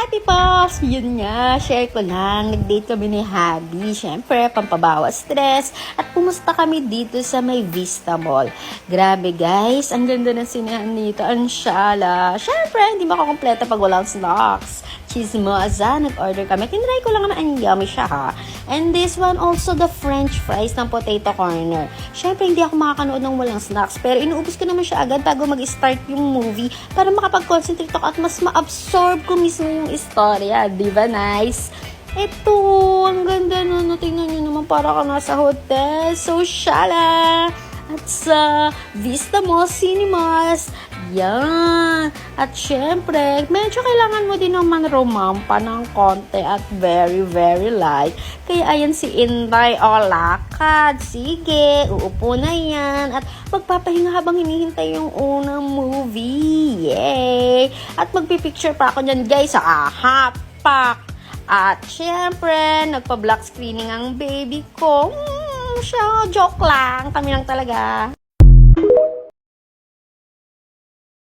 Hi, peoples! Yun nga, share ko lang. Nag-date kami ni Habi. Siyempre, pampabawas stress. At pumusta kami dito sa may Vista Mall. Grabe, guys. Ang ganda ng sinehan dito. Ang syala. Siyempre, hindi makakompleta pag walang snacks. Chismosa. Nag-order kami. Tinry ko lang na ang yummy siya, ha. And this one also, the french fries ng potato corner. Siyempre, hindi ako makakanood ng walang snacks. Pero inuubos ko naman siya agad bago mag-start yung movie para makapag-concentrate ako at mas ma-absorb ko mismo yung istorya. Diba nice? Ito, ang ganda nun. Tingnan nyo naman, para ka nasa hotel. So, shala! At sa Vista Mall Cinemas. Yan. At syempre, medyo kailangan mo din naman rumampa ng konti at very, very light. Kaya ayan si Inday, o lakad. Sige, uupo na yan. At magpapahinga habang hinihintay yung unang movie. Yay! At magpipicture pa ako dyan, guys. Hapak! At syempre, nagpa-black screening ang baby ko. Siya, joke lang. Kami lang talaga.